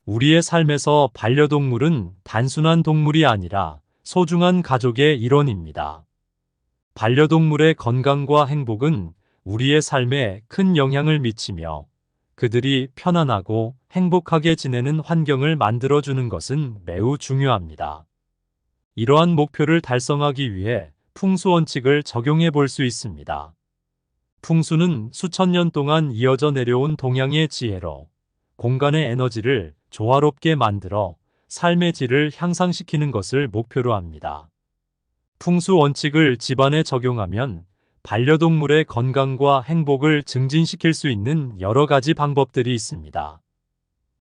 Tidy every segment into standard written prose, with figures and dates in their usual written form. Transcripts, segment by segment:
우리의 삶에서 반려동물은 단순한 동물이 아니라 소중한 가족의 일원입니다. 반려동물의 건강과 행복은 우리의 삶에 큰 영향을 미치며 그들이 편안하고 행복하게 지내는 환경을 만들어주는 것은 매우 중요합니다. 이러한 목표를 달성하기 위해 풍수 원칙을 적용해 볼 수 있습니다. 풍수는 수천 년 동안 이어져 내려온 동양의 지혜로 공간의 에너지를 조화롭게 만들어 삶의 질을 향상시키는 것을 목표로 합니다. 풍수 원칙을 집안에 적용하면 반려동물의 건강과 행복을 증진시킬 수 있는 여러 가지 방법들이 있습니다.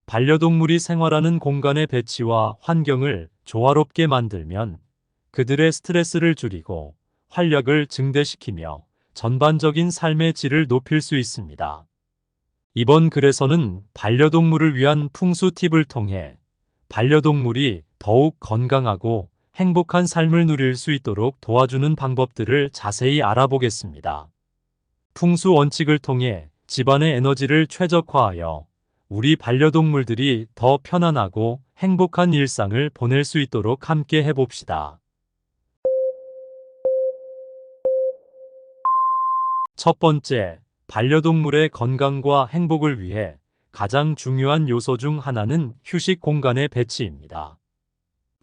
반려동물이 생활하는 공간의 배치와 환경을 조화롭게 만들면 그들의 스트레스를 줄이고 활력을 증대시키며 전반적인 삶의 질을 높일 수 있습니다. 이번 글에서는 반려동물을 위한 풍수 팁을 통해 반려동물이 더욱 건강하고 행복한 삶을 누릴 수 있도록 도와주는 방법들을 자세히 알아보겠습니다. 풍수 원칙을 통해 집안의 에너지를 최적화하여 우리 반려동물들이 더 편안하고 행복한 일상을 보낼 수 있도록 함께 해봅시다. 첫 번째, 반려동물의 건강과 행복을 위해 가장 중요한 요소 중 하나는 휴식 공간의 배치입니다.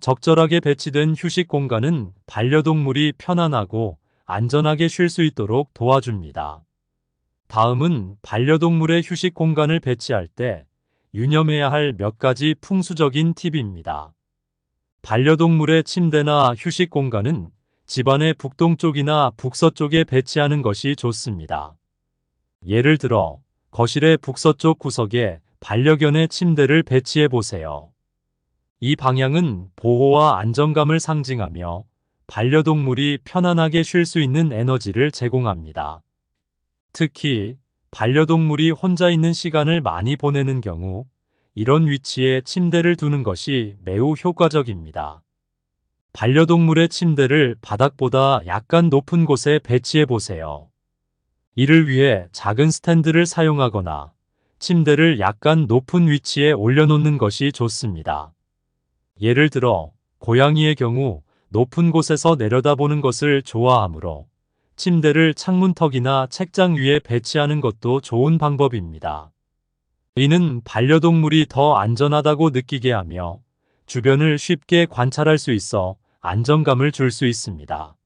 적절하게 배치된 휴식 공간은 반려동물이 편안하고 안전하게 쉴 수 있도록 도와줍니다. 다음은 반려동물의 휴식 공간을 배치할 때 유념해야 할 몇 가지 풍수적인 팁입니다. 반려동물의 침대나 휴식 공간은 집안의 북동쪽이나 북서쪽에 배치하는 것이 좋습니다. 예를 들어 거실의 북서쪽 구석에 반려견의 침대를 배치해 보세요. 이 방향은 보호와 안정감을 상징하며 반려동물이 편안하게 쉴 수 있는 에너지를 제공합니다. 특히 반려동물이 혼자 있는 시간을 많이 보내는 경우 이런 위치에 침대를 두는 것이 매우 효과적입니다. 반려동물의 침대를 바닥보다 약간 높은 곳에 배치해 보세요. 이를 위해 작은 스탠드를 사용하거나 침대를 약간 높은 위치에 올려놓는 것이 좋습니다. 예를 들어 고양이의 경우 높은 곳에서 내려다보는 것을 좋아하므로 침대를 창문턱이나 책장 위에 배치하는 것도 좋은 방법입니다. 이는 반려동물이 더 안전하다고 느끼게 하며 주변을 쉽게 관찰할 수 있어 안정감을 줄 수 있습니다.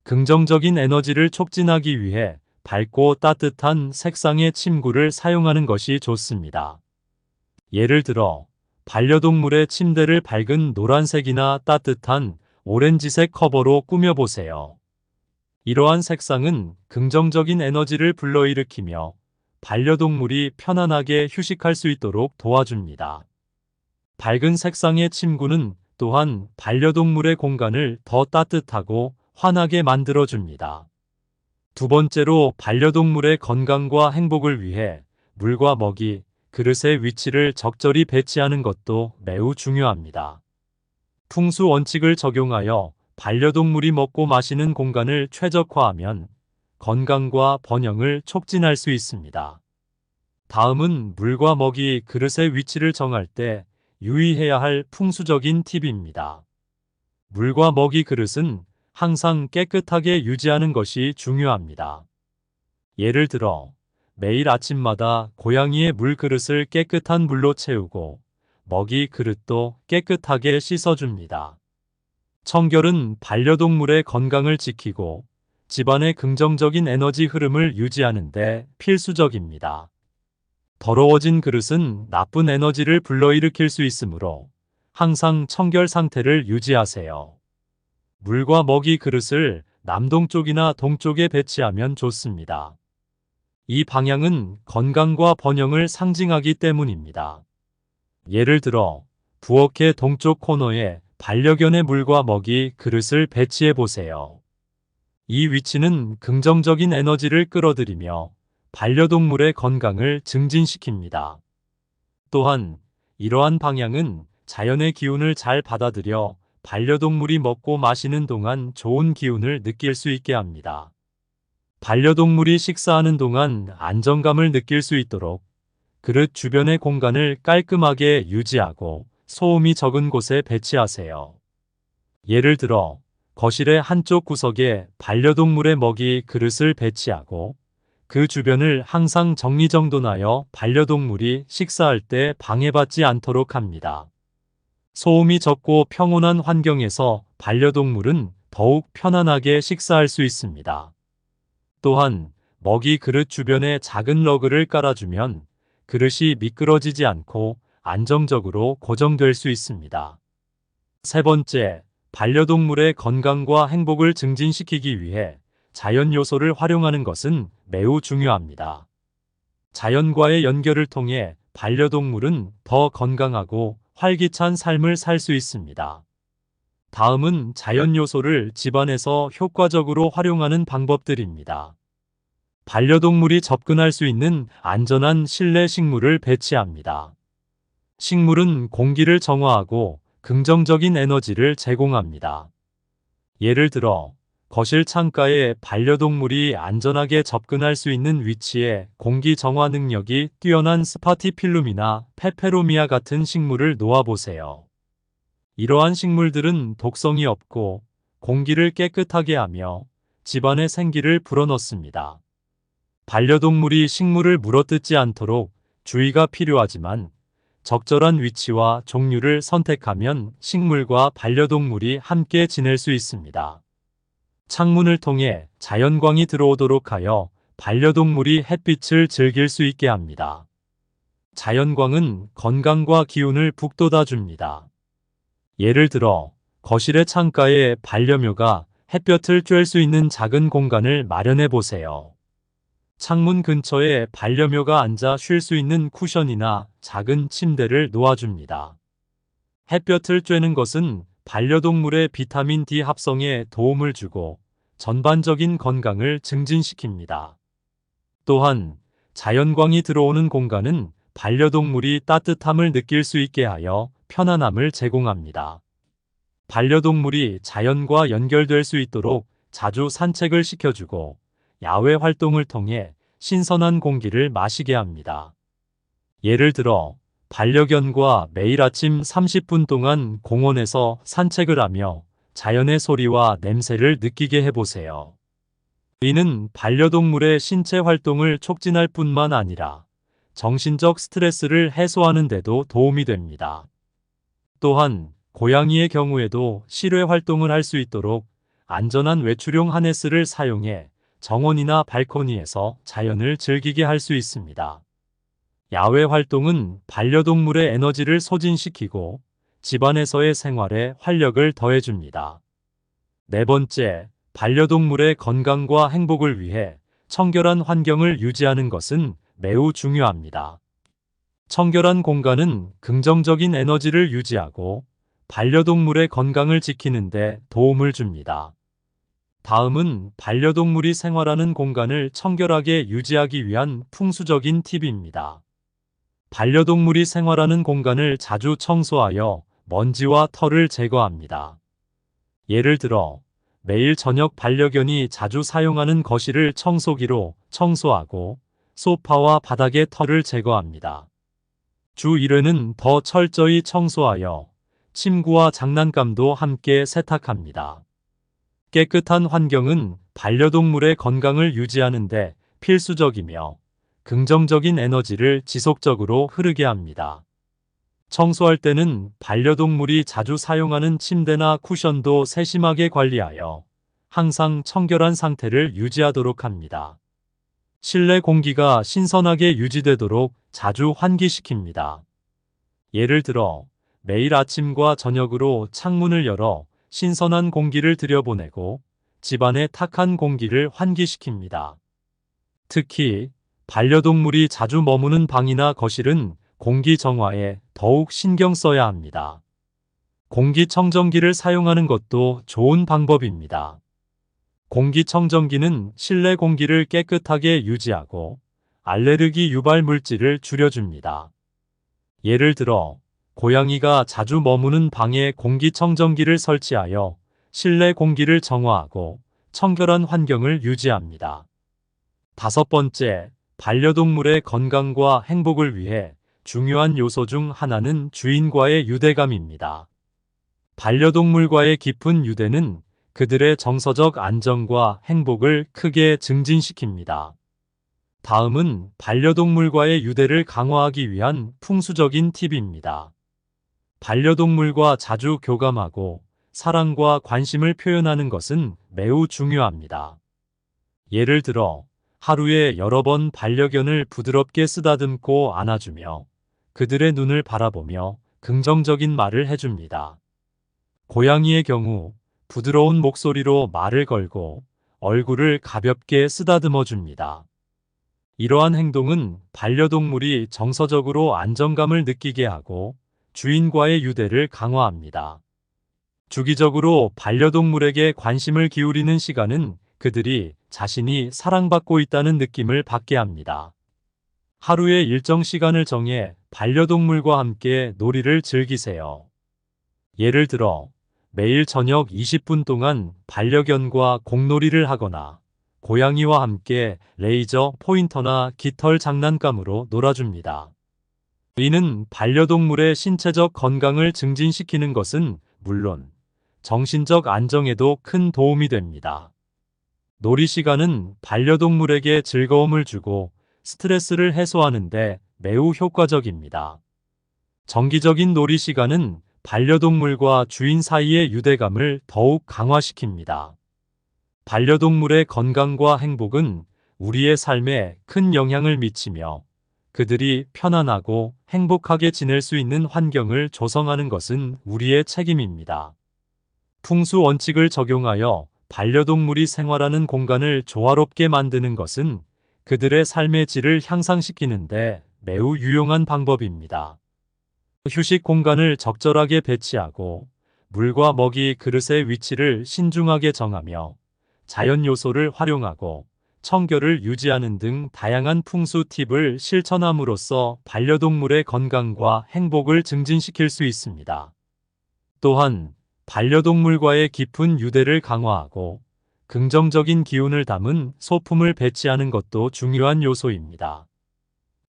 긍정적인 에너지를 촉진하기 위해 밝고 따뜻한 색상의 침구를 사용하는 것이 좋습니다. 예를 들어 반려동물의 침대를 밝은 노란색이나 따뜻한 오렌지색 커버로 꾸며보세요. 이러한 색상은 긍정적인 에너지를 불러일으키며 반려동물이 편안하게 휴식할 수 있도록 도와줍니다. 밝은 색상의 침구는 또한 반려동물의 공간을 더 따뜻하고 환하게 만들어줍니다. 두 번째로 반려동물의 건강과 행복을 위해 물과 먹이, 그릇의 위치를 적절히 배치하는 것도 매우 중요합니다. 풍수 원칙을 적용하여 반려동물이 먹고 마시는 공간을 최적화하면 건강과 번영을 촉진할 수 있습니다. 다음은 물과 먹이, 그릇의 위치를 정할 때 유의해야 할 풍수적인 팁입니다. 물과 먹이 그릇은 항상 깨끗하게 유지하는 것이 중요합니다. 예를 들어 매일 아침마다 고양이의 물 그릇을 깨끗한 물로 채우고 먹이 그릇도 깨끗하게 씻어줍니다. 청결은 반려동물의 건강을 지키고 집안의 긍정적인 에너지 흐름을 유지하는 데 필수적입니다. 더러워진 그릇은 나쁜 에너지를 불러일으킬 수 있으므로 항상 청결 상태를 유지하세요. 물과 먹이 그릇을 남동쪽이나 동쪽에 배치하면 좋습니다. 이 방향은 건강과 번영을 상징하기 때문입니다. 예를 들어 부엌의 동쪽 코너에 반려견의 물과 먹이 그릇을 배치해 보세요. 이 위치는 긍정적인 에너지를 끌어들이며 반려동물의 건강을 증진시킵니다. 또한 이러한 방향은 자연의 기운을 잘 받아들여 반려동물이 먹고 마시는 동안 좋은 기운을 느낄 수 있게 합니다. 반려동물이 식사하는 동안 안정감을 느낄 수 있도록 그릇 주변의 공간을 깔끔하게 유지하고 소음이 적은 곳에 배치하세요. 예를 들어 거실의 한쪽 구석에 반려동물의 먹이 그릇을 배치하고 그 주변을 항상 정리정돈하여 반려동물이 식사할 때 방해받지 않도록 합니다. 소음이 적고 평온한 환경에서 반려동물은 더욱 편안하게 식사할 수 있습니다. 또한 먹이 그릇 주변에 작은 러그를 깔아주면 그릇이 미끄러지지 않고 안정적으로 고정될 수 있습니다. 세 번째, 반려동물의 건강과 행복을 증진시키기 위해 자연 요소를 활용하는 것은 매우 중요합니다. 자연과의 연결을 통해 반려동물은 더 건강하고 활기찬 삶을 살 수 있습니다. 다음은 자연 요소를 집안에서 효과적으로 활용하는 방법들입니다. 반려동물이 접근할 수 있는 안전한 실내 식물을 배치합니다. 식물은 공기를 정화하고 긍정적인 에너지를 제공합니다. 예를 들어 거실 창가에 반려동물이 안전하게 접근할 수 있는 위치에 공기 정화 능력이 뛰어난 스파티필름이나 페페로미아 같은 식물을 놓아보세요. 이러한 식물들은 독성이 없고 공기를 깨끗하게 하며 집안에 생기를 불어넣습니다. 반려동물이 식물을 물어뜯지 않도록 주의가 필요하지만 적절한 위치와 종류를 선택하면 식물과 반려동물이 함께 지낼 수 있습니다. 창문을 통해 자연광이 들어오도록 하여 반려동물이 햇빛을 즐길 수 있게 합니다. 자연광은 건강과 기운을 북돋아 줍니다. 예를 들어 거실의 창가에 반려묘가 햇볕을 쬐을 수 있는 작은 공간을 마련해 보세요. 창문 근처에 반려묘가 앉아 쉴 수 있는 쿠션이나 작은 침대를 놓아줍니다. 햇볕을 쬐는 것은 반려동물의 비타민 D 합성에 도움을 주고 전반적인 건강을 증진시킵니다. 또한 자연광이 들어오는 공간은 반려동물이 따뜻함을 느낄 수 있게 하여 편안함을 제공합니다. 반려동물이 자연과 연결될 수 있도록 자주 산책을 시켜주고 야외 활동을 통해 신선한 공기를 마시게 합니다. 예를 들어 반려견과 매일 아침 30분 동안 공원에서 산책을 하며 자연의 소리와 냄새를 느끼게 해보세요. 이는 반려동물의 신체 활동을 촉진할 뿐만 아니라 정신적 스트레스를 해소하는 데도 도움이 됩니다. 또한 고양이의 경우에도 실외 활동을 할 수 있도록 안전한 외출용 하네스를 사용해 정원이나 발코니에서 자연을 즐기게 할 수 있습니다. 야외 활동은 반려동물의 에너지를 소진시키고 집안에서의 생활에 활력을 더해줍니다. 네 번째, 반려동물의 건강과 행복을 위해 청결한 환경을 유지하는 것은 매우 중요합니다. 청결한 공간은 긍정적인 에너지를 유지하고 반려동물의 건강을 지키는 데 도움을 줍니다. 다음은 반려동물이 생활하는 공간을 청결하게 유지하기 위한 풍수적인 팁입니다. 반려동물이 생활하는 공간을 자주 청소하여 먼지와 털을 제거합니다. 예를 들어 매일 저녁 반려견이 자주 사용하는 거실을 청소기로 청소하고 소파와 바닥의 털을 제거합니다. 주 1회는 더 철저히 청소하여 침구와 장난감도 함께 세탁합니다. 깨끗한 환경은 반려동물의 건강을 유지하는 데 필수적이며 긍정적인 에너지를 지속적으로 흐르게 합니다. 청소할 때는 반려동물이 자주 사용하는 침대나 쿠션도 세심하게 관리하여 항상 청결한 상태를 유지하도록 합니다. 실내 공기가 신선하게 유지되도록 자주 환기시킵니다. 예를 들어 매일 아침과 저녁으로 창문을 열어 신선한 공기를 들여보내고 집안의 탁한 공기를 환기시킵니다. 특히 반려동물이 자주 머무는 방이나 거실은 공기 정화에 더욱 신경 써야 합니다. 공기청정기를 사용하는 것도 좋은 방법입니다. 공기청정기는 실내 공기를 깨끗하게 유지하고 알레르기 유발 물질을 줄여줍니다. 예를 들어 고양이가 자주 머무는 방에 공기청정기를 설치하여 실내 공기를 정화하고 청결한 환경을 유지합니다. 다섯 번째, 반려동물의 건강과 행복을 위해 중요한 요소 중 하나는 주인과의 유대감입니다. 반려동물과의 깊은 유대는 그들의 정서적 안정과 행복을 크게 증진시킵니다. 다음은 반려동물과의 유대를 강화하기 위한 풍수적인 팁입니다. 반려동물과 자주 교감하고 사랑과 관심을 표현하는 것은 매우 중요합니다. 예를 들어, 하루에 여러 번 반려견을 부드럽게 쓰다듬고 안아주며 그들의 눈을 바라보며 긍정적인 말을 해줍니다. 고양이의 경우 부드러운 목소리로 말을 걸고 얼굴을 가볍게 쓰다듬어 줍니다. 이러한 행동은 반려동물이 정서적으로 안정감을 느끼게 하고 주인과의 유대를 강화합니다. 주기적으로 반려동물에게 관심을 기울이는 시간은 그들이 자신이 사랑받고 있다는 느낌을 받게 합니다. 하루에 일정 시간을 정해 반려동물과 함께 놀이를 즐기세요. 예를 들어, 매일 저녁 20분 동안 반려견과 공놀이를 하거나 고양이와 함께 레이저 포인터나 깃털 장난감으로 놀아줍니다. 이는 반려동물의 신체적 건강을 증진시키는 것은 물론 정신적 안정에도 큰 도움이 됩니다. 놀이 시간은 반려동물에게 즐거움을 주고 스트레스를 해소하는데 매우 효과적입니다. 정기적인 놀이 시간은 반려동물과 주인 사이의 유대감을 더욱 강화시킵니다. 반려동물의 건강과 행복은 우리의 삶에 큰 영향을 미치며 그들이 편안하고 행복하게 지낼 수 있는 환경을 조성하는 것은 우리의 책임입니다. 풍수 원칙을 적용하여 반려동물이 생활하는 공간을 조화롭게 만드는 것은 그들의 삶의 질을 향상시키는데 매우 유용한 방법입니다. 휴식 공간을 적절하게 배치하고 물과 먹이 그릇의 위치를 신중하게 정하며 자연 요소를 활용하고 청결을 유지하는 등 다양한 풍수 팁을 실천함으로써 반려동물의 건강과 행복을 증진시킬 수 있습니다. 또한 반려동물과의 깊은 유대를 강화하고 긍정적인 기운을 담은 소품을 배치하는 것도 중요한 요소입니다.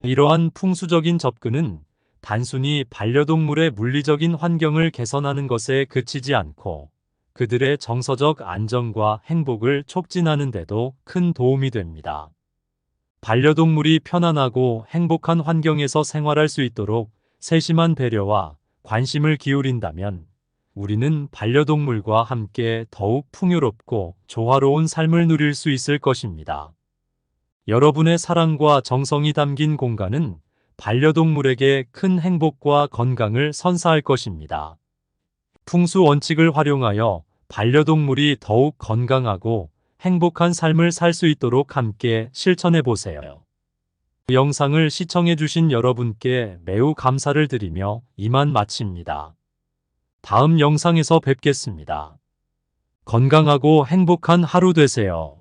이러한 풍수적인 접근은 단순히 반려동물의 물리적인 환경을 개선하는 것에 그치지 않고 그들의 정서적 안정과 행복을 촉진하는 데도 큰 도움이 됩니다. 반려동물이 편안하고 행복한 환경에서 생활할 수 있도록 세심한 배려와 관심을 기울인다면 우리는 반려동물과 함께 더욱 풍요롭고 조화로운 삶을 누릴 수 있을 것입니다. 여러분의 사랑과 정성이 담긴 공간은 반려동물에게 큰 행복과 건강을 선사할 것입니다. 풍수 원칙을 활용하여 반려동물이 더욱 건강하고 행복한 삶을 살 수 있도록 함께 실천해 보세요. 영상을 시청해주신 여러분께 매우 감사를 드리며 이만 마칩니다. 다음 영상에서 뵙겠습니다. 건강하고 행복한 하루 되세요.